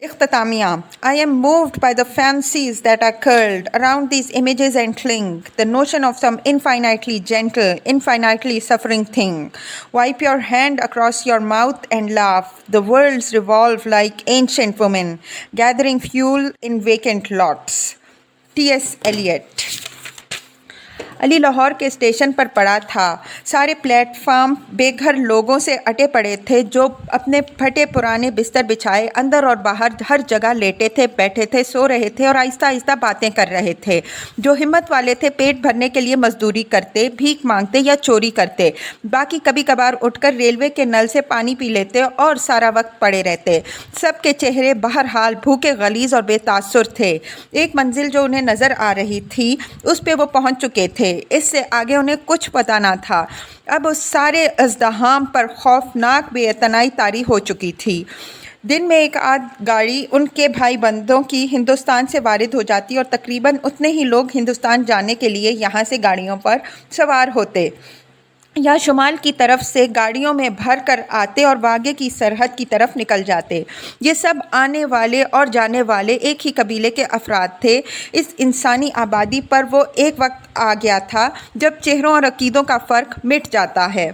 اختتامیہ I am moved by the fancies that are curled around these images and cling, the notion of some infinitely gentle, infinitely suffering thing. Wipe your hand across your mouth and laugh. The worlds revolve like ancient women, gathering fuel in vacant lots. T.S. Eliot. علی لاہور کے station پر پڑا تھا. سارے plate form بے گھر لوگوں سے اٹے پڑے تھے جو اپنے پھٹے پرانے بستر بچھائے اندر اور باہر ہر جگہ لیٹے تھے، بیٹھے تھے، سو رہے تھے اور آہستہ آہستہ باتیں کر رہے تھے. جو ہمت والے تھے پیٹ بھرنے کے لیے مزدوری کرتے، بھیک مانگتے یا چوری کرتے. باقی کبھی کبھار اٹھ کر ریلوے کے نل سے پانی پی لیتے اور سارا وقت پڑے رہتے. سب کے چہرے بہرحال بھوکے، غلیظ اور بے تاثر تھے. ایک منزل جو انہیں نظر آ رہی تھی اس پہ وہ پہنچ چکے تھے. اس سے آگے انہیں کچھ پتہ نہ تھا. اب اس سارے ازدحام پر خوفناک بے اعتنائی طاری ہو چکی تھی. دن میں ایک آدھ گاڑی ان کے بھائی بندوں کی ہندوستان سے وارد ہو جاتی اور تقریباً اتنے ہی لوگ ہندوستان جانے کے لیے یہاں سے گاڑیوں پر سوار ہوتے یا شمال کی طرف سے گاڑیوں میں بھر کر آتے اور واگے کی سرحد کی طرف نکل جاتے. یہ سب آنے والے اور جانے والے ایک ہی قبیلے کے افراد تھے. اس انسانی آبادی پر وہ ایک وقت آ گیا تھا جب چہروں اور عقیدوں کا فرق مٹ جاتا ہے.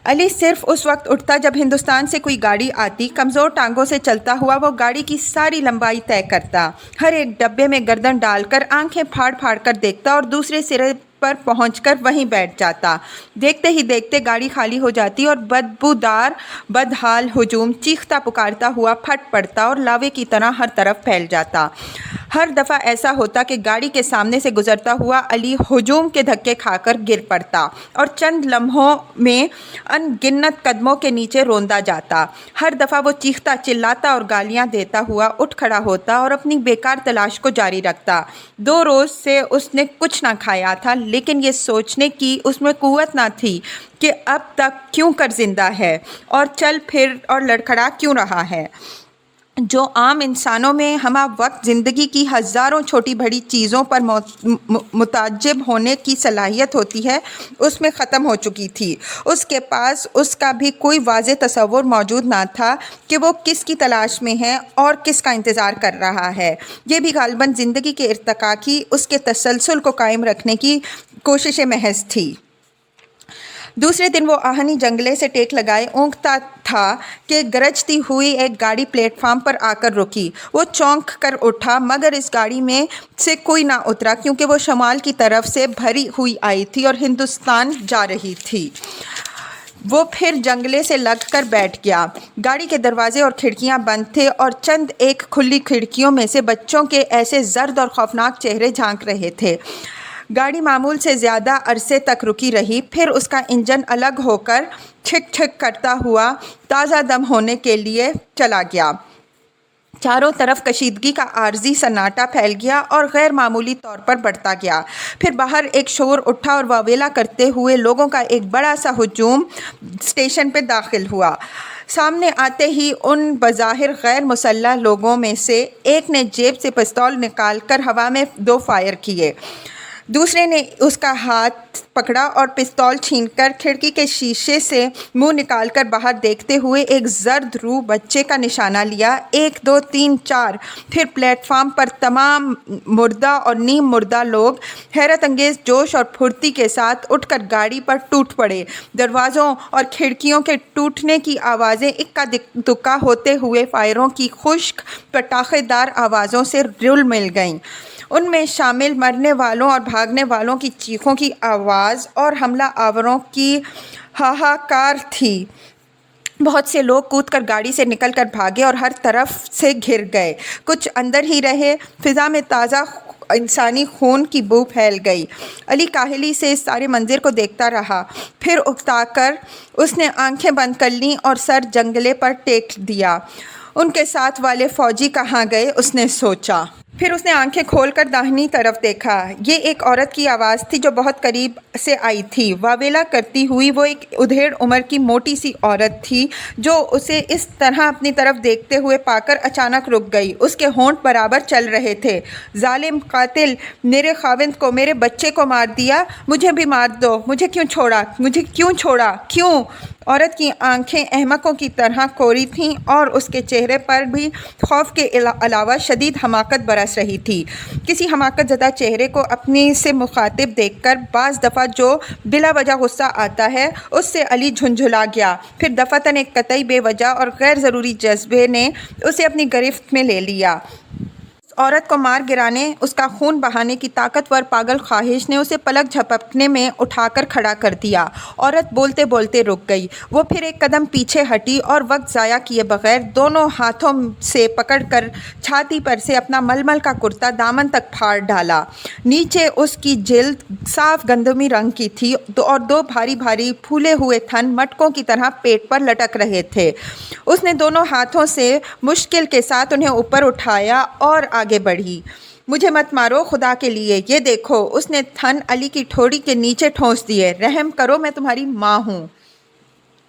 علی صرف اس وقت اٹھتا جب ہندوستان سے کوئی گاڑی آتی. کمزور ٹانگوں سے چلتا ہوا وہ گاڑی کی ساری لمبائی طے کرتا، ہر ایک ڈبے میں گردن ڈال کر آنکھیں پھاڑ پھاڑ کر دیکھتا اور دوسرے سرے پر پہنچ کر وہیں بیٹھ جاتا. دیکھتے ہی دیکھتے گاڑی خالی ہو جاتی اور بدبودار بدحال ہجوم چیختا پکارتا ہوا پھٹ پڑتا اور لاوے کی طرح ہر طرف پھیل جاتا. ہر دفعہ ایسا ہوتا کہ گاڑی کے سامنے سے گزرتا ہوا علی ہجوم کے دھکے کھا کر گر پڑتا اور چند لمحوں میں ان گنت قدموں کے نیچے روندا جاتا. ہر دفعہ وہ چیختا چلاتا اور گالیاں دیتا ہوا اٹھ کھڑا ہوتا اور اپنی بیکار تلاش کو جاری رکھتا. 2 روز سے اس نے کچھ نہ کھایا تھا، لیکن یہ سوچنے کی اس میں قوت نہ تھی کہ اب تک کیوں کر زندہ ہے اور چل پھر اور لڑکھڑا کیوں رہا ہے. جو عام انسانوں میں ہمہ وقت زندگی کی ہزاروں چھوٹی بڑی چیزوں پر متعجب ہونے کی صلاحیت ہوتی ہے، اس میں ختم ہو چکی تھی. اس کے پاس اس کا بھی کوئی واضح تصور موجود نہ تھا کہ وہ کس کی تلاش میں ہے اور کس کا انتظار کر رہا ہے. یہ بھی غالباً زندگی کے ارتقاء کی، اس کے تسلسل کو قائم رکھنے کی کوشش محض تھی. دوسرے دن وہ آہنی جنگلے سے ٹیک لگائے اونگتا تھا کہ گرجتی ہوئی ایک گاڑی پلیٹ فارم پر آ کر رکی. وہ چونک کر اٹھا مگر اس گاڑی میں سے کوئی نہ اترا کیونکہ وہ شمال کی طرف سے بھری ہوئی آئی تھی اور ہندوستان جا رہی تھی. وہ پھر جنگلے سے لگ کر بیٹھ گیا. گاڑی کے دروازے اور کھڑکیاں بند تھے اور چند ایک کھلی کھڑکیوں میں سے بچوں کے ایسے زرد اور خوفناک چہرے جھانک رہے تھے. گاڑی معمول سے زیادہ عرصے تک رکی رہی، پھر اس کا انجن الگ ہو کر چھک چھک کرتا ہوا تازہ دم ہونے کے لیے چلا گیا. چاروں طرف کشیدگی کا عارضی سناٹا پھیل گیا اور غیر معمولی طور پر بڑھتا گیا. پھر باہر ایک شور اٹھا اور واویلا کرتے ہوئے لوگوں کا ایک بڑا سا ہجوم اسٹیشن پہ داخل ہوا. سامنے آتے ہی ان بظاہر غیر مسلح لوگوں میں سے ایک نے جیب سے پستول نکال کر ہوا میں 2 فائر کیے. دوسرے نے اس کا ہاتھ پکڑا اور پستول چھین کر کھڑکی کے شیشے سے منہ نکال کر باہر دیکھتے ہوئے ایک زرد رو بچے کا نشانہ لیا. 1 2 3 4 پھر پلیٹ فارم پر تمام مردہ اور نیم مردہ لوگ حیرت انگیز جوش اور پھرتی کے ساتھ اٹھ کر گاڑی پر ٹوٹ پڑے. دروازوں اور کھڑکیوں کے ٹوٹنے کی آوازیں اکا دکا ہوتے ہوئے فائروں کی خشک پٹاخے دار آوازوں سے رل مل گئیں. ان میں شامل مرنے والوں اور بھاگنے والوں کی چیخوں کی آواز اور حملہ آوروں کی ہاہاکار تھی. بہت سے لوگ کود کر گاڑی سے نکل کر بھاگے اور ہر طرف سے گھر گئے. کچھ اندر ہی رہے. فضا میں تازہ انسانی خون کی بو پھیل گئی. علی کاہلی سے اس سارے منظر کو دیکھتا رہا. پھر اکتا کر اس نے آنکھیں بند کر لیں اور سر جنگلے پر ٹیک دیا. ان کے ساتھ والے فوجی کہاں گئے اس نے سوچا. پھر اس نے آنکھیں کھول کر داہنی طرف دیکھا. یہ ایک عورت کی آواز تھی جو بہت قریب سے آئی تھی. واویلا کرتی ہوئی وہ ایک ادھیڑ عمر کی موٹی سی عورت تھی جو اسے اس طرح اپنی طرف دیکھتے ہوئے پا کر اچانک رک گئی. اس کے ہونٹ برابر چل رہے تھے. ظالم قاتل، میرے خاوند کو، میرے بچے کو مار دیا. مجھے بھی مار دو. مجھے کیوں چھوڑا؟ کیوں؟ عورت کی آنکھیں احمقوں کی طرح کوری تھیں اور اس کے چہرے پر بھی خوف کے علاوہ شدید حماقت برس رہی تھی۔ کسی حماقت زدہ چہرے کو اپنی سے مخاطب دیکھ کر بعض دفعہ جو بلا وجہ غصہ آتا ہے اس سے علی جھنجھلا گیا، پھر دفعتاً ایک قطعی بے وجہ اور غیر ضروری جذبے نے اسے اپنی گرفت میں لے لیا۔ عورت کو مار گرانے، اس کا خون بہانے کی طاقتور پاگل خواہش نے اسے پلک جھپکنے میں اٹھا کر کھڑا کر دیا۔ عورت بولتے بولتے رک گئی۔ وہ پھر ایک قدم پیچھے ہٹی اور وقت ضائع کیے بغیر دونوں ہاتھوں سے پکڑ کر چھاتی پر سے اپنا ململ کا کرتا دامن تک پھاڑ ڈالا۔ نیچے اس کی جلد صاف گندمی رنگ کی تھی اور دو بھاری بھاری پھولے ہوئے تھن مٹکوں کی طرح پیٹ پر لٹک رہے تھے۔ اس نے دونوں ہاتھوں سے مشکل کے ساتھ انہیں اوپر اٹھایا اور آگے بڑھی۔ مجھے مت مارو خدا کے لیے، یہ دیکھو۔ اس نے تھن علی کی ٹھوڑی کے نیچے ٹھونس دیے۔ رحم کرو، میں تمہاری ماں ہوں۔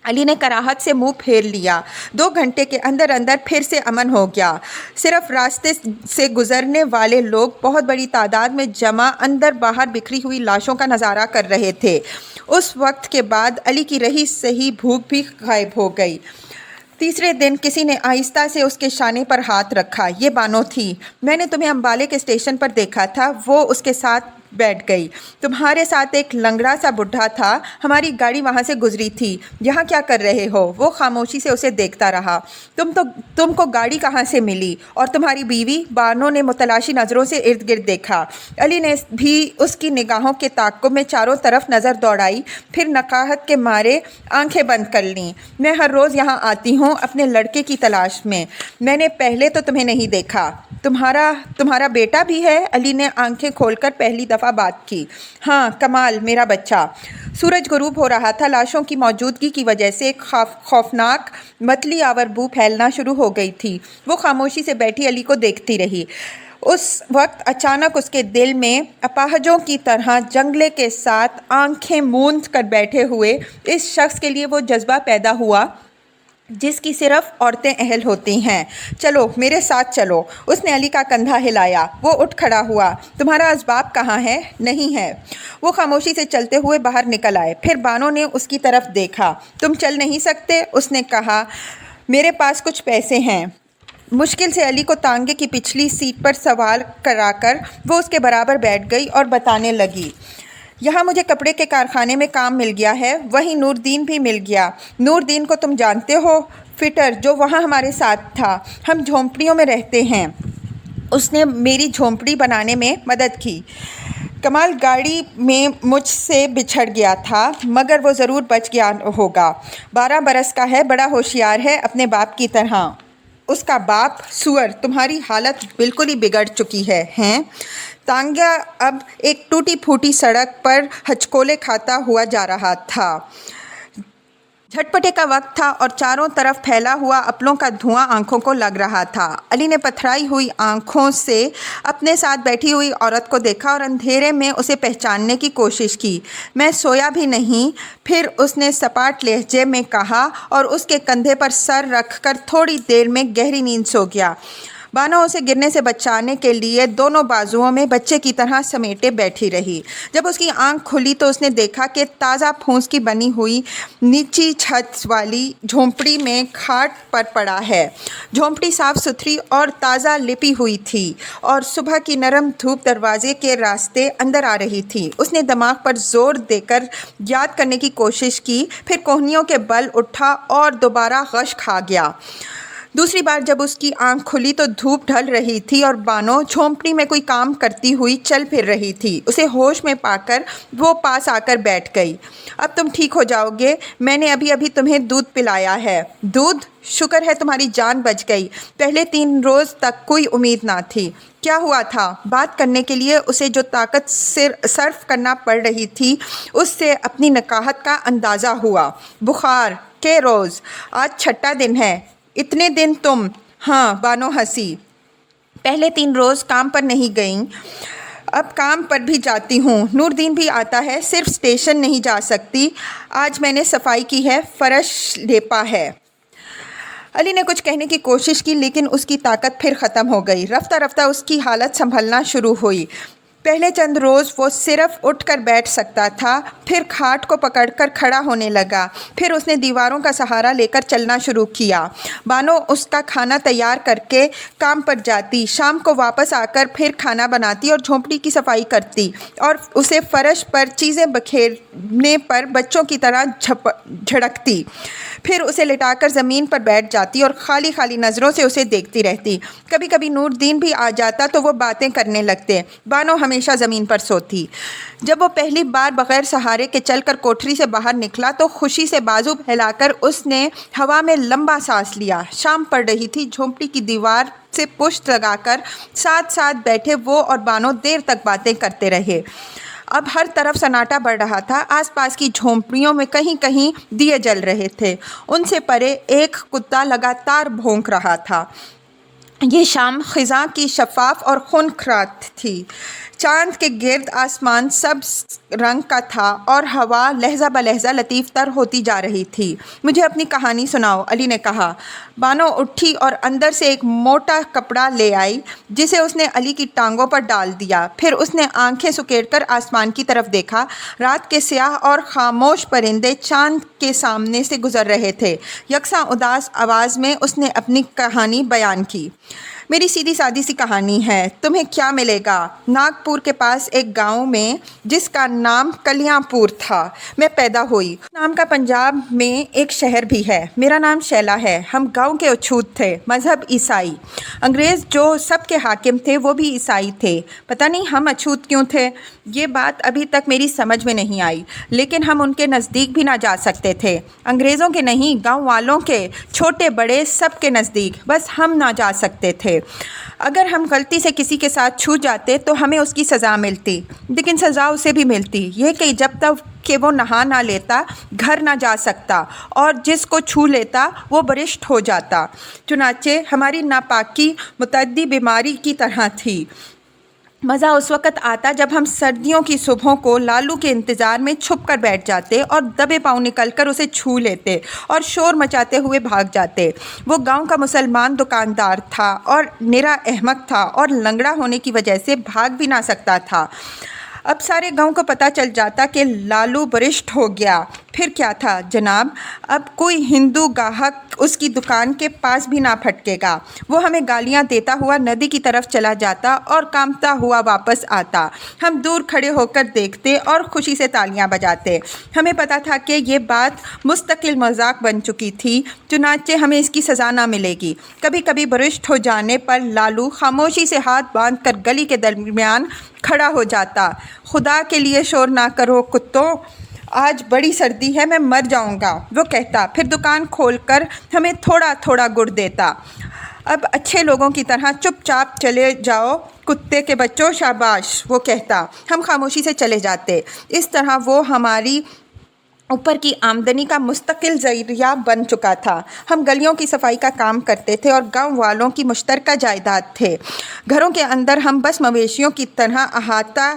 علی نے کراہت سے منہ پھیر لیا۔ 2 گھنٹے کے اندر اندر پھر سے امن ہو گیا۔ صرف راستے سے گزرنے والے لوگ بہت بڑی تعداد میں جمع اندر باہر بکھری ہوئی لاشوں کا نظارہ کر رہے تھے۔ اس وقت کے بعد علی کی رہی سہی بھوک بھی غائب ہو گئی۔ تیسرے دن کسی نے آہستہ سے اس کے شانے پر ہاتھ رکھا۔ یہ بانو تھی۔ میں نے تمہیں امبالے کے اسٹیشن پر دیکھا تھا۔ وہ اس کے ساتھ بیٹھ گئی۔ تمہارے ساتھ ایک لنگڑا سا بڈھا تھا، ہماری گاڑی وہاں سے گزری تھی۔ یہاں کیا کر رہے ہو؟ وہ خاموشی سے اسے دیکھتا رہا۔ تم کو گاڑی کہاں سے ملی؟ اور تمہاری بیوی؟ بانو نے متلاشی نظروں سے ارد گرد دیکھا۔ علی نے بھی اس کی نگاہوں کے تعاقب میں چاروں طرف نظر دوڑائی، پھر نقاہت کے مارے آنکھیں بند کر لیں۔ میں ہر روز یہاں آتی ہوں اپنے لڑکے کی تلاش میں۔ میں نے پہلے تو تمہیں نہیں دیکھا۔ تمہارا بیٹا بھی ہے؟ علی نے آنکھیں کھول کر پہلی دفعہ بات کی۔ ہاں، کمال، میرا بچہ۔ سورج غروب ہو رہا تھا۔ لاشوں کی موجودگی کی وجہ سے ایک خوفناک متلی آور بو پھیلنا شروع ہو گئی تھی۔ وہ خاموشی سے بیٹھی علی کو دیکھتی رہی۔ اس وقت اچانک اس کے دل میں اپاہجوں کی طرح جنگلے کے ساتھ آنکھیں موند کر بیٹھے ہوئے اس شخص کے لیے وہ جذبہ پیدا ہوا جس کی صرف عورتیں اہل ہوتی ہیں۔ چلو میرے ساتھ چلو۔ اس نے علی کا کندھا ہلایا۔ وہ اٹھ کھڑا ہوا۔ تمہارا اسباب کہاں ہے؟ نہیں ہے۔ وہ خاموشی سے چلتے ہوئے باہر نکل آئے۔ پھر بانو نے اس کی طرف دیکھا۔ تم چل نہیں سکتے؟ اس نے کہا۔ میرے پاس کچھ پیسے ہیں۔ مشکل سے علی کو تانگے کی پچھلی سیٹ پر سوار کرا کر وہ اس کے برابر بیٹھ گئی اور بتانے لگی۔ یہاں مجھے کپڑے کے کارخانے میں کام مل گیا ہے، وہیں نور دین بھی مل گیا۔ نور دین کو تم جانتے ہو؟ فٹر جو وہاں ہمارے ساتھ تھا۔ ہم جھونپڑیوں میں رہتے ہیں۔ اس نے میری جھونپڑی بنانے میں مدد کی۔ کمال گاڑی میں مجھ سے بچھڑ گیا تھا، مگر وہ ضرور بچ گیا ہوگا۔ 12 برس کا ہے، بڑا ہوشیار ہے، اپنے باپ کی طرح۔ اس کا باپ؟ سور! تمہاری حالت بالکل ہی بگڑ چکی ہے، ہیں؟ تانگا اب ایک ٹوٹی پھوٹی سڑک پر ہچکولے کھاتا ہوا جا رہا تھا۔ جھٹپٹے کا وقت تھا اور چاروں طرف پھیلا ہوا اپلوں کا دھواں آنکھوں کو لگ رہا تھا۔ علی نے پتھرائی ہوئی آنکھوں سے اپنے ساتھ بیٹھی ہوئی عورت کو دیکھا اور اندھیرے میں اسے پہچاننے کی کوشش کی۔ میں سویا بھی نہیں، پھر اس نے سپاٹ لہجے میں کہا اور اس کے کندھے پر سر رکھ کر تھوڑی دیر میں گہری نیند سو گیا۔ بانو اسے گرنے سے بچانے کے لیے دونوں بازوؤں میں بچے کی طرح سمیٹے بیٹھی رہی۔ جب اس کی آنکھ کھلی تو اس نے دیکھا کہ تازہ پھونس کی بنی ہوئی نیچی چھت والی جھونپڑی میں کھاٹ پر پڑا ہے۔ جھونپڑی صاف ستھری اور تازہ لپی ہوئی تھی اور صبح کی نرم دھوپ دروازے کے راستے اندر آ رہی تھی۔ اس نے دماغ پر زور دے کر یاد کرنے کی کوشش کی، پھر کوہنیوں کے بل اٹھا اور دوبارہ غش کھا گیا۔ دوسری بار جب اس کی آنکھ کھلی تو دھوپ ڈھل رہی تھی اور بانو جھونپڑی میں کوئی کام کرتی ہوئی چل پھر رہی تھی۔ اسے ہوش میں پا کر وہ پاس آ کر بیٹھ گئی۔ اب تم ٹھیک ہو جاؤ گے، میں نے ابھی تمہیں دودھ پلایا ہے۔ دودھ؟ شکر ہے تمہاری جان بچ گئی۔ پہلے 3 روز تک کوئی امید نہ تھی۔ کیا ہوا تھا؟ بات کرنے کے لیے اسے جو طاقت صرف کرنا پڑ رہی تھی اس سے اپنی نقاہت کا اندازہ ہوا۔ بخار؟ کہ روز؟ آج 6واں دن ہے۔ اتنے دن تم؟ ہاں، بانو ہنسی۔ پہلے 3 روز کام پر نہیں گئیں، اب کام پر بھی جاتی ہوں۔ نور دین بھی آتا ہے، صرف اسٹیشن نہیں جا سکتی۔ آج میں نے صفائی کی ہے، فرش لیپا ہے۔ علی نے کچھ کہنے کی کوشش کی لیکن اس کی طاقت پھر ختم ہو گئی۔ رفتہ رفتہ اس کی حالت سنبھلنا شروع ہوئی۔ پہلے چند روز وہ صرف اٹھ کر بیٹھ سکتا تھا، پھر کھاٹ کو پکڑ کر کھڑا ہونے لگا، پھر اس نے دیواروں کا سہارا لے کر چلنا شروع کیا۔ بانو اس کا کھانا تیار کر کے کام پر جاتی، شام کو واپس آ کر پھر کھانا بناتی اور جھونپڑی کی صفائی کرتی، اور اسے فرش پر چیزیں بکھیرنے پر بچوں کی طرح جھڑکتی، پھر اسے لٹا کر زمین پر بیٹھ جاتی اور خالی خالی نظروں سے اسے دیکھتی رہتی۔ کبھی کبھی نور دین بھی آ جاتا تو وہ باتیں کرنے لگتے۔ بانو ہمیشہ زمین پر سوتی۔ جب وہ پہلی بار بغیر سہارے کے چل کر کوٹھری سے باہر نکلا تو خوشی سے بازو پھیلا کر اس نے ہوا میں لمبا سانس لیا۔ شام پڑ رہی تھی۔ جھونپڑی کی دیوار سے پشت لگا کر ساتھ ساتھ بیٹھے وہ اور بانو دیر تک باتیں کرتے رہے۔ اب ہر طرف سناٹا بڑھ رہا تھا۔ آس پاس کی جھونپڑیوں میں کہیں کہیں دیے جل رہے تھے۔ ان سے پرے ایک کتا لگاتار بھونک رہا تھا۔ یہ شام خزاں کی شفاف اور خنک تھی۔ چاند کے گرد آسمان سبز رنگ کا تھا اور ہوا لہجہ بلہجہ لطیف تر ہوتی جا رہی تھی۔ مجھے اپنی کہانی سناؤ، علی نے کہا۔ بانو اٹھی اور اندر سے ایک موٹا کپڑا لے آئی جسے اس نے علی کی ٹانگوں پر ڈال دیا۔ پھر اس نے آنکھیں سکیڑ کر آسمان کی طرف دیکھا۔ رات کے سیاہ اور خاموش پرندے چاند کے سامنے سے گزر رہے تھے۔ یکساں اداس آواز میں اس نے اپنی کہانی بیان کی۔ میری سیدھی سادی سی کہانی ہے۔ تمہیں کیا ملے گا؟ ناگپور کے پاس ایک گاؤں میں جس کا نام کلیاں پور تھا میں پیدا ہوئی۔ اس نام کا پنجاب میں ایک شہر بھی ہے۔ میرا نام شیلا ہے۔ ہم گاؤں کے اچھوت تھے، مذہب عیسائی۔ انگریز جو سب کے حاکم تھے وہ بھی عیسائی تھے۔ پتہ نہیں ہم اچھوت کیوں تھے، یہ بات ابھی تک میری سمجھ میں نہیں آئی، لیکن ہم ان کے نزدیک بھی نہ جا سکتے تھے۔ انگریزوں کے نہیں، گاؤں والوں کے، چھوٹے بڑے سب کے نزدیک، بس ہم نہ جا سکتے تھے۔ اگر ہم غلطی سے کسی کے ساتھ چھو جاتے تو ہمیں اس کی سزا ملتی، لیکن سزا اسے بھی ملتی، یہ کہ جب تک کہ وہ نہا نہ لیتا گھر نہ جا سکتا، اور جس کو چھو لیتا وہ برشت ہو جاتا۔ چنانچہ ہماری ناپاکی متعدی بیماری کی طرح تھی۔ مزہ اس وقت آتا جب ہم سردیوں کی صبحوں کو لالو کے انتظار میں چھپ کر بیٹھ جاتے اور دبے پاؤں نکل کر اسے چھو لیتے اور شور مچاتے ہوئے بھاگ جاتے۔ وہ گاؤں کا مسلمان دکاندار تھا اور نرا احمق تھا اور لنگڑا ہونے کی وجہ سے بھاگ بھی نہ سکتا تھا۔ اب سارے گاؤں کو پتہ چل جاتا کہ لالو برشت ہو گیا۔ پھر کیا تھا جناب، اب کوئی ہندو گاہک اس کی دکان کے پاس بھی نہ پھٹکے گا۔ وہ ہمیں گالیاں دیتا ہوا ندی کی طرف چلا جاتا اور کانپتا ہوا واپس آتا۔ ہم دور کھڑے ہو کر دیکھتے اور خوشی سے تالیاں بجاتے۔ ہمیں پتہ تھا کہ یہ بات مستقل مذاق بن چکی تھی، چنانچہ ہمیں اس کی سزا نہ ملے گی۔ کبھی کبھی برشت ہو جانے پر لالو خاموشی سے ہاتھ باندھ کر گلی کے درمیان کھڑا ہو جاتا۔ خدا کے لیے شور نہ کرو کتوں، آج بڑی سردی ہے، میں مر جاؤں گا، وہ کہتا، پھر دکان کھول کر ہمیں تھوڑا تھوڑا گڑ دیتا۔ اب اچھے لوگوں کی طرح چپ چاپ چلے جاؤ کتے کے بچوں، شاباش، وہ کہتا۔ ہم خاموشی سے چلے جاتے۔ اس طرح وہ ہماری اوپر کی آمدنی کا مستقل ذریعہ بن چکا تھا۔ ہم گلیوں کی صفائی کا کام کرتے تھے اور گاؤں والوں کی مشترکہ جائیداد تھے۔ گھروں کے اندر ہم بس مویشیوں کی طرح احاطہ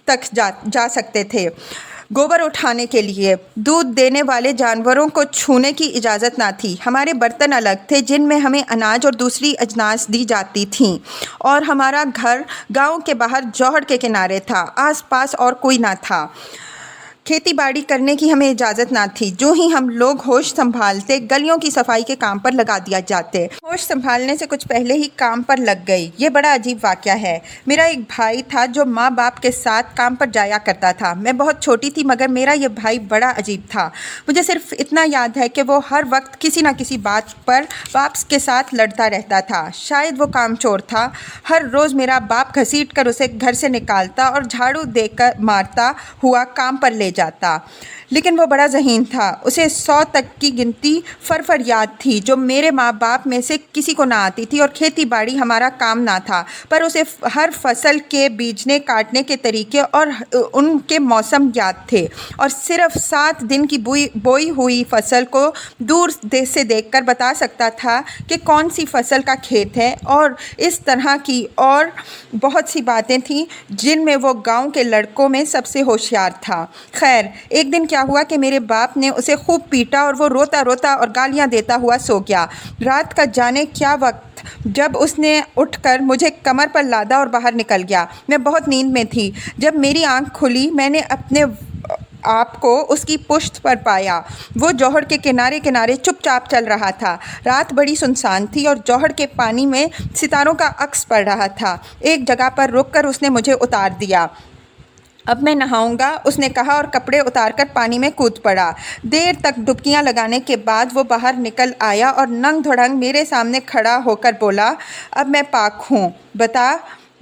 تک جا سکتے تھے۔ گوبر اٹھانے کے لیے دودھ دینے والے جانوروں کو چھونے کی اجازت نہ تھی۔ ہمارے برتن الگ تھے جن میں ہمیں اناج اور دوسری اجناس دی جاتی تھیں، اور ہمارا گھر گاؤں کے باہر جوہڑ کے کنارے تھا۔ آس پاس اور کوئی نہ تھا۔ کھیتی باڑی کرنے کی ہمیں اجازت نہ تھی۔ جو ہی ہم لوگ ہوش سنبھالتے گلیوں کی صفائی کے کام پر لگا دیا جاتے۔ ہوش سنبھالنے سے کچھ پہلے ہی کام پر لگ گئی۔ یہ بڑا عجیب واقعہ ہے۔ میرا ایک بھائی تھا جو ماں باپ کے ساتھ کام پر جایا کرتا تھا۔ میں بہت چھوٹی تھی مگر میرا یہ بھائی بڑا عجیب تھا۔ مجھے صرف اتنا یاد ہے کہ وہ ہر وقت کسی نہ کسی بات پر باپ کے ساتھ لڑتا رہتا تھا۔ شاید وہ کام چور تھا۔ ہر روز میرا باپ گھسیٹ کر اسے گھر سے نکالتا اور جھاڑو دے کر مارتا ہوا کام پر لے جاتا، لیکن وہ بڑا ذہین تھا۔ اسے 100 تک کی گنتی فر یاد تھی جو میرے ماں باپ میں سے کسی کو نہ آتی تھی، اور کھیتی باڑی ہمارا کام نہ تھا، پر اسے ہر فصل کے بیجنے کاٹنے کے طریقے اور ان کے موسم یاد تھے، اور صرف 7 دن کی بوئی ہوئی فصل کو دور سے دیکھ کر بتا سکتا تھا کہ کون سی فصل کا کھیت ہے، اور اس طرح کی اور بہت سی باتیں تھیں جن میں وہ گاؤں کے لڑکوں میں سب سے ہوشیار تھا۔ خیر، ایک دن کیا ہوا کہ میرے باپ نے اسے خوب پیٹا اور وہ روتا روتا اور گالیاں دیتا ہوا سو گیا۔ رات کا جانے کیا وقت جب اس نے اٹھ کر مجھے کمر پر لادا اور باہر نکل گیا۔ میں بہت نیند میں تھی۔ جب میری آنکھ کھلی میں نے اپنے آپ کو اس کی پشت پر پایا۔ وہ جوہر کے کنارے کنارے چپ چاپ چل رہا تھا۔ رات بڑی سنسان تھی اور جوہر کے پانی میں ستاروں کا عکس پڑ رہا تھا۔ ایک جگہ پر رک کر اس نے مجھے اتار دیا۔ اب میں نہاؤں گا، اس نے کہا اور کپڑے اتار کر پانی میں کود پڑا۔ دیر تک ڈبکیاں لگانے کے بعد وہ باہر نکل آیا اور ننگ دھڑنگ میرے سامنے کھڑا ہو کر بولا، اب میں پاک ہوں، بتا۔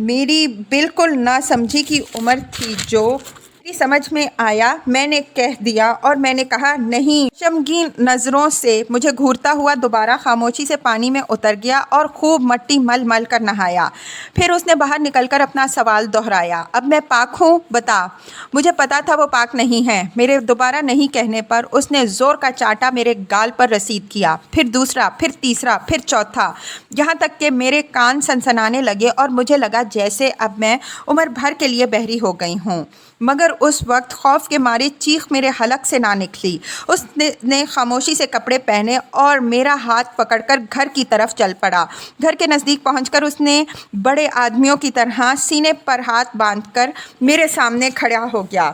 میری بالکل نہ سمجھی کی عمر تھی جو میری سمجھ میں آیا میں نے کہہ دیا، اور میں نے کہا نہیں۔ شرمگین نظروں سے مجھے گھورتا ہوا دوبارہ خاموشی سے پانی میں اتر گیا اور خوب مٹی مل مل کر نہایا۔ پھر اس نے باہر نکل کر اپنا سوال دہرایا، اب میں پاک ہوں، بتا۔ مجھے پتا تھا وہ پاک نہیں ہے۔ میرے دوبارہ نہیں کہنے پر اس نے زور کا چاٹا میرے گال پر رسید کیا، پھر دوسرا، پھر تیسرا، پھر چوتھا، یہاں تک کہ میرے کان سنسنانے لگے اور مجھے لگا جیسے اب میں عمر بھر کے لیے بحری ہو گئی ہوں۔ مگر اس وقت خوف کے مارے چیخ میرے حلق سے نہ نکلی۔ اس نے خاموشی سے کپڑے پہنے اور میرا ہاتھ پکڑ کر گھر کی طرف چل پڑا۔ گھر کے نزدیک پہنچ کر اس نے بڑے آدمیوں کی طرح سینے پر ہاتھ باندھ کر میرے سامنے کھڑا ہو گیا۔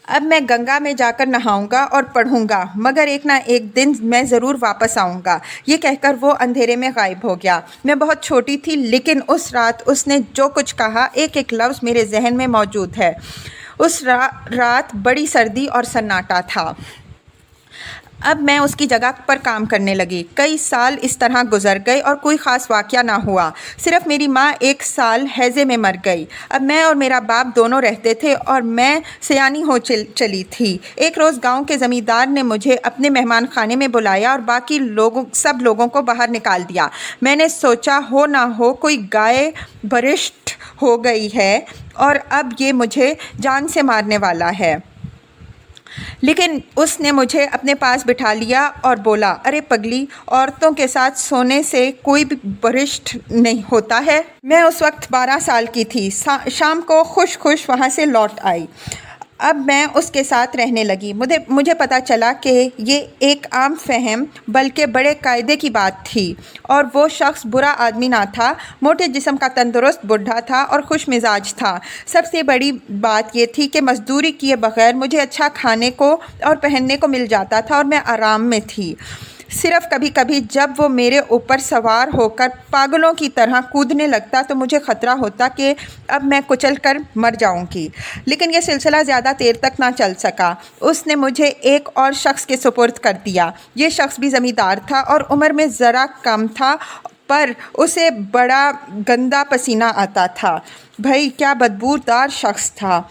اب میں گنگا میں جا کر نہاؤں گا اور پڑھوں گا، مگر ایک نہ ایک دن میں ضرور واپس آؤں گا۔ یہ کہہ کر وہ اندھیرے میں غائب ہو گیا۔ میں بہت چھوٹی تھی، لیکن اس رات اس نے جو کچھ کہا ایک ایک لفظ میرے ذہن میں موجود ہے۔ اس رات بڑی سردی اور سناٹا تھا۔ اب میں اس کی جگہ پر کام کرنے لگی۔ کئی سال اس طرح گزر گئے اور کوئی خاص واقعہ نہ ہوا۔ صرف میری ماں 1 سال ہیضے میں مر گئی۔ اب میں اور میرا باپ دونوں رہتے تھے اور میں سیانی ہو چلی تھی۔ ایک روز گاؤں کے زمیندار نے مجھے اپنے مہمان خانے میں بلایا اور باقی سب لوگوں کو باہر نکال دیا۔ میں نے سوچا ہو نہ ہو کوئی گائے برشت ہو گئی ہے اور اب یہ مجھے جان سے مارنے والا ہے۔ لیکن اس نے مجھے اپنے پاس بٹھا لیا اور بولا، ارے پگلی، عورتوں کے ساتھ سونے سے کوئی بھی برشت نہیں ہوتا ہے۔ میں اس وقت 12 سال کی تھی۔ شام کو خوش خوش وہاں سے لوٹ آئی۔ اب میں اس کے ساتھ رہنے لگی۔ مجھے پتا چلا کہ یہ ایک عام فہم بلکہ بڑے قاعدے کی بات تھی، اور وہ شخص برا آدمی نہ تھا، موٹے جسم کا تندرست بوڑھا تھا اور خوش مزاج تھا۔ سب سے بڑی بات یہ تھی کہ مزدوری کیے بغیر مجھے اچھا کھانے کو اور پہننے کو مل جاتا تھا اور میں آرام میں تھی۔ صرف کبھی کبھی جب وہ میرے اوپر سوار ہو کر پاگلوں کی طرح کودنے لگتا تو مجھے خطرہ ہوتا کہ اب میں کچل کر مر جاؤں گی۔ لیکن یہ سلسلہ زیادہ دیر تک نہ چل سکا۔ اس نے مجھے ایک اور شخص کے سپرد کر دیا۔ یہ شخص بھی زمیندار تھا اور عمر میں ذرا کم تھا، پر اسے بڑا گندا پسینہ آتا تھا۔ بھائی کیا بدبودار شخص تھا۔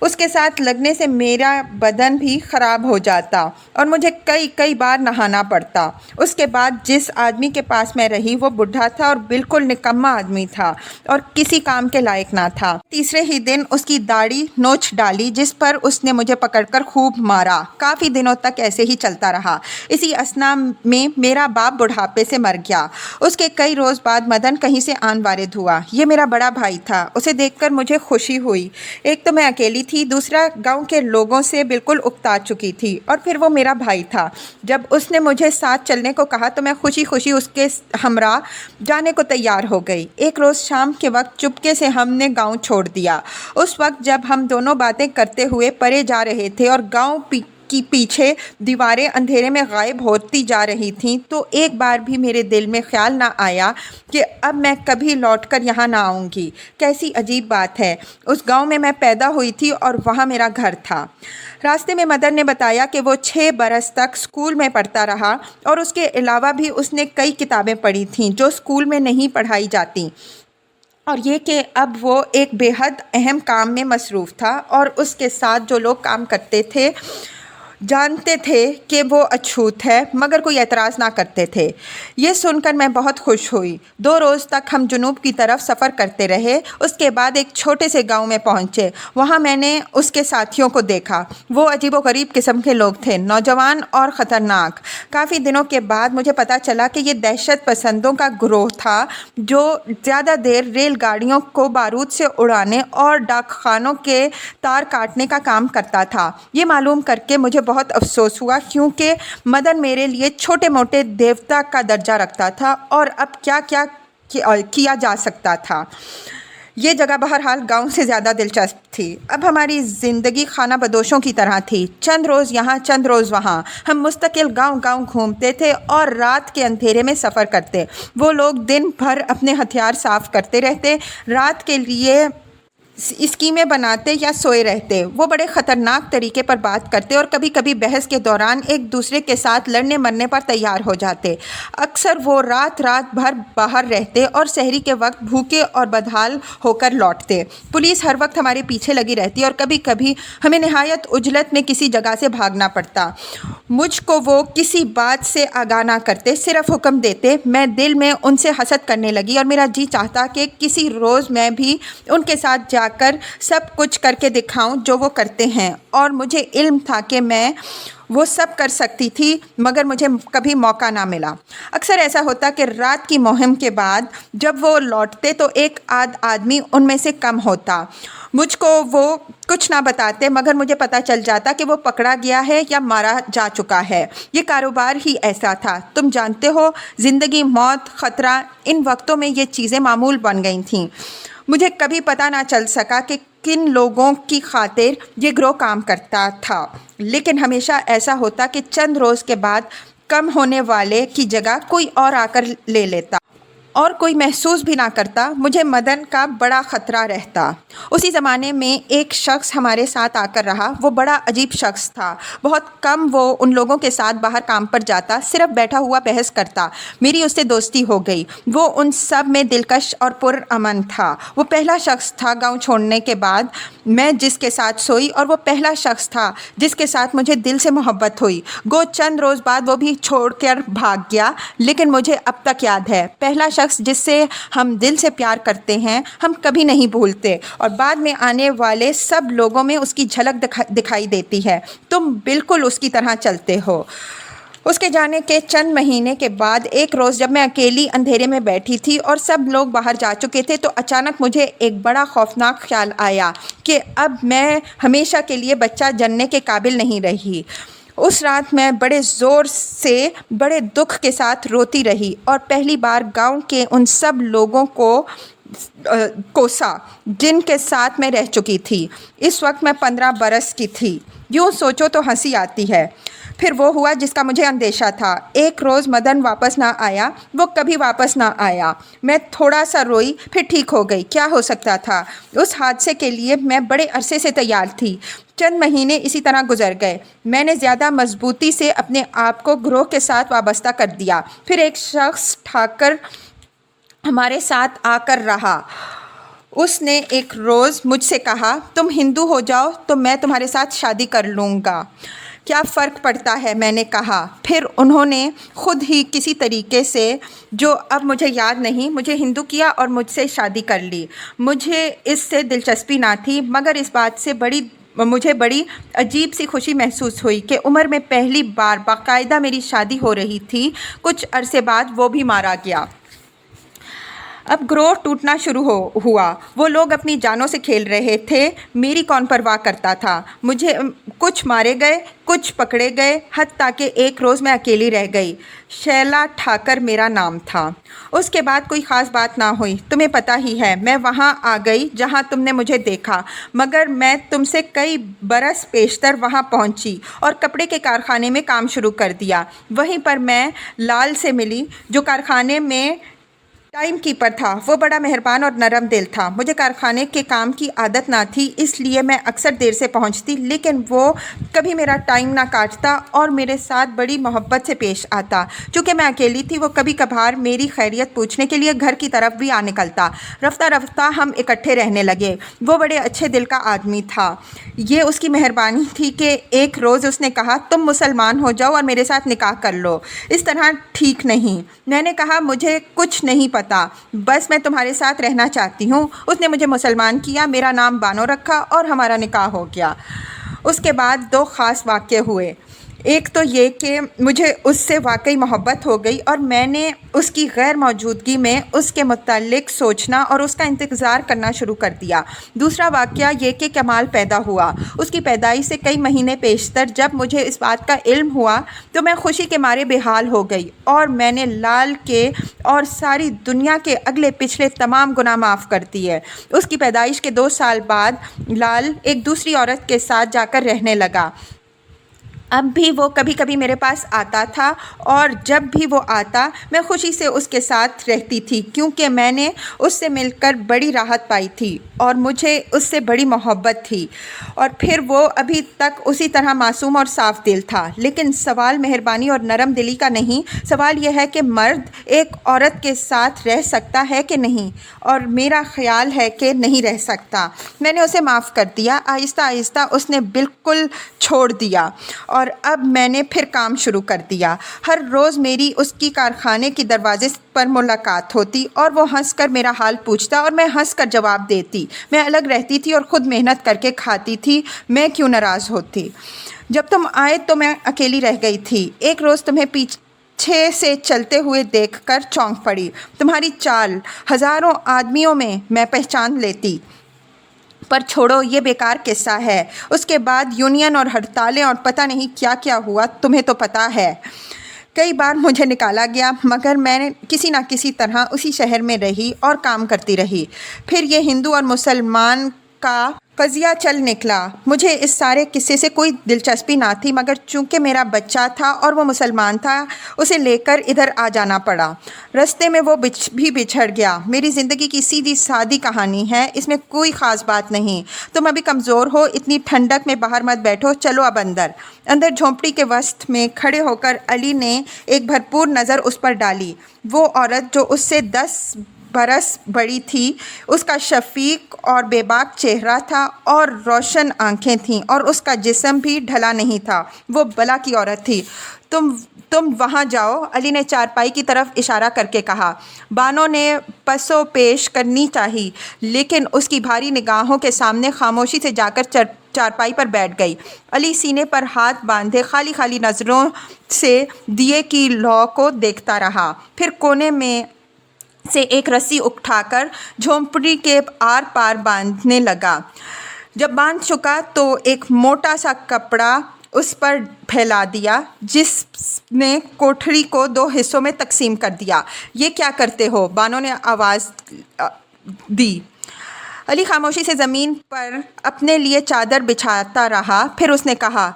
اس کے ساتھ لگنے سے میرا بدن بھی خراب ہو جاتا اور مجھے کئی بار نہانا پڑتا۔ اس کے بعد جس آدمی کے پاس میں رہی وہ بوڑھا تھا اور بالکل نکما آدمی تھا اور کسی کام کے لائق نہ تھا۔ تیسرے ہی دن اس کی داڑھی نوچ ڈالی، جس پر اس نے مجھے پکڑ کر خوب مارا۔ کافی دنوں تک ایسے ہی چلتا رہا۔ اسی اثنا میں میرا باپ بڑھاپے سے مر گیا۔ اس کے کئی روز بعد مدن کہیں سے آن وارد ہوا۔ یہ میرا بڑا بھائی تھا۔ اسے دیکھ کر مجھے خوشی ہوئی۔ ایک تو میں اکیلی تھی، دوسرا گاؤں کے لوگوں سے بالکل اکتا چکی تھی، اور پھر وہ میرا بھائی تھا۔ جب اس نے مجھے ساتھ چلنے کو کہا تو میں خوشی خوشی اس کے ہمراہ جانے کو تیار ہو گئی۔ ایک روز شام کے وقت چپکے سے ہم نے گاؤں چھوڑ دیا۔ اس وقت جب ہم دونوں باتیں کرتے ہوئے پرے جا رہے تھے اور گاؤں کی پیچھے دیواریں اندھیرے میں غائب ہوتی جا رہی تھیں، تو ایک بار بھی میرے دل میں خیال نہ آیا کہ اب میں کبھی لوٹ کر یہاں نہ آؤں گی۔ کیسی عجیب بات ہے، اس گاؤں میں میں پیدا ہوئی تھی اور وہاں میرا گھر تھا۔ راستے میں مدن نے بتایا کہ وہ 6 برس تک اسکول میں پڑھتا رہا اور اس کے علاوہ بھی اس نے کئی کتابیں پڑھی تھیں جو اسکول میں نہیں پڑھائی جاتی، اور یہ کہ اب وہ ایک بے حد اہم کام میں مصروف تھا اور اس کے ساتھ جو لوگ کام کرتے تھے جانتے تھے کہ وہ اچھوت ہے، مگر کوئی اعتراض نہ کرتے تھے۔ یہ سن کر میں بہت خوش ہوئی۔ 2 روز تک ہم جنوب کی طرف سفر کرتے رہے۔ اس کے بعد ایک چھوٹے سے گاؤں میں پہنچے۔ وہاں میں نے اس کے ساتھیوں کو دیکھا۔ وہ عجیب و غریب قسم کے لوگ تھے، نوجوان اور خطرناک۔ کافی دنوں کے بعد مجھے پتا چلا کہ یہ دہشت پسندوں کا گروہ تھا جو زیادہ دیر ریل گاڑیوں کو بارود سے اڑانے اور ڈاک خانوں کے تار کاٹنے کا کام کرتا تھا۔ یہ معلوم کر کے مجھے بہت افسوس ہوا کیونکہ مدن میرے لیے چھوٹے موٹے دیوتا کا درجہ رکھتا تھا اور اب کیا کیا کیا جا سکتا تھا۔ یہ جگہ بہرحال گاؤں سے زیادہ دلچسپ تھی۔ اب ہماری زندگی خانہ بدوشوں کی طرح تھی، چند روز یہاں چند روز وہاں۔ ہم مستقل گاؤں گاؤں گھومتے تھے اور رات کے اندھیرے میں سفر کرتے۔ وہ لوگ دن بھر اپنے ہتھیار صاف کرتے رہتے، رات کے لیے اسکیمیں بناتے یا سوئے رہتے۔ وہ بڑے خطرناک طریقے پر بات کرتے اور کبھی کبھی بحث کے دوران ایک دوسرے کے ساتھ لڑنے مرنے پر تیار ہو جاتے۔ اکثر وہ رات بھر باہر رہتے اور سحری کے وقت بھوکے اور بدحال ہو کر لوٹتے۔ پولیس ہر وقت ہمارے پیچھے لگی رہتی اور کبھی کبھی ہمیں نہایت عجلت میں کسی جگہ سے بھاگنا پڑتا۔ مجھ کو وہ کسی بات سے آگاہ نہ کرتے، صرف حکم دیتے۔ میں دل میں ان سے حسد کرنے لگی اور میرا جی چاہتا کہ کسی روز میں بھی ان کے ساتھ جا کر سب کچھ کر کے دکھاؤں جو وہ کرتے ہیں، اور مجھے علم تھا کہ میں وہ سب کر سکتی تھی، مگر مجھے کبھی موقع نہ ملا۔ اکثر ایسا ہوتا کہ رات کی مہم کے بعد جب وہ لوٹتے تو ایک آدمی ان میں سے کم ہوتا۔ مجھ کو وہ کچھ نہ بتاتے، مگر مجھے پتہ چل جاتا کہ وہ پکڑا گیا ہے یا مارا جا چکا ہے۔ یہ کاروبار ہی ایسا تھا۔ تم جانتے ہو، زندگی، موت، خطرہ، ان وقتوں میں یہ چیزیں معمول بن گئی تھیں۔ مجھے کبھی پتہ نہ چل سکا کہ کن لوگوں کی خاطر یہ گروہ کام کرتا تھا، لیکن ہمیشہ ایسا ہوتا کہ چند روز کے بعد کم ہونے والے کی جگہ کوئی اور آ کر لے لیتا اور کوئی محسوس بھی نہ کرتا۔ مجھے مدن کا بڑا خطرہ رہتا۔ اسی زمانے میں ایک شخص ہمارے ساتھ آ کر رہا۔ وہ بڑا عجیب شخص تھا۔ بہت کم وہ ان لوگوں کے ساتھ باہر کام پر جاتا، صرف بیٹھا ہوا بحث کرتا۔ میری اس سے دوستی ہو گئی۔ وہ ان سب میں دلکش اور پرامن تھا۔ وہ پہلا شخص تھا گاؤں چھوڑنے کے بعد میں جس کے ساتھ سوئی، اور وہ پہلا شخص تھا جس کے ساتھ مجھے دل سے محبت ہوئی۔ گو چند روز بعد وہ بھی چھوڑ کر بھاگ گیا، لیکن مجھے اب تک یاد ہے، پہلا شخص جس سے ہم دل سے پیار کرتے ہیں ہم کبھی نہیں بھولتے، اور بعد میں آنے والے سب لوگوں میں اس کی جھلک دکھائی دیتی ہے۔ تم بالکل اس کی طرح چلتے ہو۔ اس کے جانے کے چند مہینے کے بعد ایک روز جب میں اکیلی اندھیرے میں بیٹھی تھی اور سب لوگ باہر جا چکے تھے، تو اچانک مجھے ایک بڑا خوفناک خیال آیا کہ اب میں ہمیشہ کے لیے بچہ جننے کے قابل نہیں رہی۔ اس رات میں بڑے زور سے، بڑے دکھ کے ساتھ روتی رہی اور پہلی بار گاؤں کے ان سب لوگوں کو کوسا جن کے ساتھ میں رہ چکی تھی۔ اس وقت میں 15 برس کی تھی۔ یوں سوچو تو ہنسی آتی ہے۔ پھر وہ ہوا جس کا مجھے اندیشہ تھا۔ ایک روز مدن واپس نہ آیا، وہ کبھی واپس نہ آیا۔ میں تھوڑا سا روئی، پھر ٹھیک ہو گئی۔ کیا ہو سکتا تھا؟ اس حادثے کے لیے میں بڑے عرصے سے تیار تھی۔ چند مہینے اسی طرح گزر گئے۔ میں نے زیادہ مضبوطی سے اپنے آپ کو گروہ کے ساتھ وابستہ کر دیا۔ پھر ایک شخص ٹھاکر ہمارے ساتھ آ کر رہا۔ اس نے ایک روز مجھ سے کہا، تم ہندو ہو جاؤ تو میں تمہارے ساتھ شادی کر لوں گا۔ کیا فرق پڑتا ہے، میں نے کہا۔ پھر انہوں نے خود ہی کسی طریقے سے، جو اب مجھے یاد نہیں، مجھے ہندو کیا اور مجھ سے شادی کر لی۔ مجھے اس سے دلچسپی نہ تھی، مگر اس بات سے مجھے بڑی عجیب سی خوشی محسوس ہوئی کہ عمر میں پہلی بار باقاعدہ میری شادی ہو رہی تھی۔ کچھ عرصے بعد وہ بھی مارا گیا۔ اب گروہ ٹوٹنا شروع ہوا۔ وہ لوگ اپنی جانوں سے کھیل رہے تھے، میری کون پرواہ کرتا تھا۔ مجھے کچھ مارے گئے، کچھ پکڑے گئے، حتیٰ کہ ایک روز میں اکیلی رہ گئی۔ شیلا ٹھاکر میرا نام تھا۔ اس کے بعد کوئی خاص بات نہ ہوئی۔ تمہیں پتہ ہی ہے، میں وہاں آ گئی جہاں تم نے مجھے دیکھا، مگر میں تم سے کئی برس پیشتر وہاں پہنچی اور کپڑے کے کارخانے میں کام شروع کر دیا۔ وہیں پر میں لال سے ملی جو کارخانے میں ٹائم کیپر تھا۔ وہ بڑا مہربان اور نرم دل تھا۔ مجھے کارخانے کے کام کی عادت نہ تھی، اس لیے میں اکثر دیر سے پہنچتی، لیکن وہ کبھی میرا ٹائم نہ کاٹتا اور میرے ساتھ بڑی محبت سے پیش آتا۔ چونکہ میں اکیلی تھی، وہ کبھی کبھار میری خیریت پوچھنے کے لیے گھر کی طرف بھی آ نکلتا۔ رفتہ رفتہ ہم اکٹھے رہنے لگے۔ وہ بڑے اچھے دل کا آدمی تھا۔ یہ اس کی مہربانی تھی کہ ایک روز اس نے کہا، تم مسلمان ہو جاؤ اور میرے ساتھ نکاح کر لو۔ اس طرح ٹھیک نہیں۔ میں نے کہا، مجھے کچھ نہیں پتا، بس میں تمہارے ساتھ رہنا چاہتی ہوں۔ اس نے مجھے مسلمان کیا، میرا نام بانو رکھا اور ہمارا نکاح ہو گیا۔ اس کے بعد 2 خاص واقعے ہوئے۔ ایک تو یہ کہ مجھے اس سے واقعی محبت ہو گئی اور میں نے اس کی غیر موجودگی میں اس کے متعلق سوچنا اور اس کا انتظار کرنا شروع کر دیا۔ دوسرا واقعہ یہ کہ کمال پیدا ہوا۔ اس کی پیدائش سے کئی مہینے پیشتر جب مجھے اس بات کا علم ہوا تو میں خوشی کے مارے بے حال ہو گئی، اور میں نے لال کے اور ساری دنیا کے اگلے پچھلے تمام گناہ معاف کر دیے۔ اس کی پیدائش کے 2 سال بعد لال ایک دوسری عورت کے ساتھ جا کر رہنے لگا۔ اب بھی وہ کبھی کبھی میرے پاس آتا تھا، اور جب بھی وہ آتا میں خوشی سے اس کے ساتھ رہتی تھی، کیونکہ میں نے اس سے مل کر بڑی راحت پائی تھی اور مجھے اس سے بڑی محبت تھی۔ اور پھر وہ ابھی تک اسی طرح معصوم اور صاف دل تھا۔ لیکن سوال مہربانی اور نرم دلی کا نہیں، سوال یہ ہے کہ مرد ایک عورت کے ساتھ رہ سکتا ہے کہ نہیں، اور میرا خیال ہے کہ نہیں رہ سکتا۔ میں نے اسے معاف کر دیا۔ آہستہ آہستہ اس نے بالکل چھوڑ دیا، اور اب میں نے پھر کام شروع کر دیا۔ ہر روز میری اس کی کارخانے کی دروازے پر ملاقات ہوتی، اور وہ ہنس کر میرا حال پوچھتا اور میں ہنس کر جواب دیتی۔ میں الگ رہتی تھی اور خود محنت کر کے کھاتی تھی، میں کیوں ناراض ہوتی؟ جب تم آئے تو میں اکیلی رہ گئی تھی۔ ایک روز تمہیں پیچھے سے چلتے ہوئے دیکھ کر چونک پڑی۔ تمہاری چال ہزاروں آدمیوں میں پہچان لیتی، پر چھوڑو، یہ بیکار قصہ ہے۔ اس کے بعد یونین اور ہڑتالیں اور پتہ نہیں کیا کیا ہوا، تمہیں تو پتہ ہے۔ کئی بار مجھے نکالا گیا، مگر میں نے کسی نہ کسی طرح اسی شہر میں رہی اور کام کرتی رہی۔ پھر یہ ہندو اور مسلمان کا قضیہ چل نکلا۔ مجھے اس سارے قصے سے کوئی دلچسپی نہ تھی، مگر چونکہ میرا بچہ تھا اور وہ مسلمان تھا، اسے لے کر ادھر آ جانا پڑا۔ رستے میں وہ بھی بچھڑ گیا۔ میری زندگی کی سیدھی سادی کہانی ہے، اس میں کوئی خاص بات نہیں۔ تم ابھی کمزور ہو، اتنی ٹھنڈک میں باہر مت بیٹھو، چلو اب اندر جھونپڑی کے وسط میں کھڑے ہو کر علی نے ایک بھرپور نظر اس پر ڈالی۔ وہ عورت جو اس سے 10 برس بڑی تھی، اس کا شفیق اور بے باک چہرہ تھا اور روشن آنکھیں تھیں، اور اس کا جسم بھی ڈھلا نہیں تھا۔ وہ بلا کی عورت تھی۔ تم وہاں جاؤ، علی نے چارپائی کی طرف اشارہ کر کے کہا۔ بانو نے پسو پیش کرنی چاہی، لیکن اس کی بھاری نگاہوں کے سامنے خاموشی سے جا کر چارپائی پر بیٹھ گئی۔ علی سینے پر ہاتھ باندھے خالی نظروں سے دیے کی لو کو دیکھتا رہا، پھر کونے میں سے ایک رسی اٹھا کر جھونپڑی کے آر پار باندھنے لگا۔ جب باندھ چکا تو ایک موٹا سا کپڑا اس پر پھیلا دیا، جس نے کوٹھری کو 2 حصوں میں تقسیم کر دیا۔ یہ کیا کرتے ہو؟ بانو نے آواز دی۔ علی خاموشی سے زمین پر اپنے لیے چادر بچھاتا رہا، پھر اس نے کہا،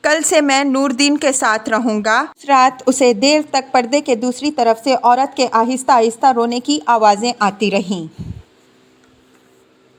کل سے میں نور دین کے ساتھ رہوں گا۔ اس رات اسے دیر تک پردے کے دوسری طرف سے عورت کے آہستہ آہستہ رونے کی آوازیں آتی رہیں۔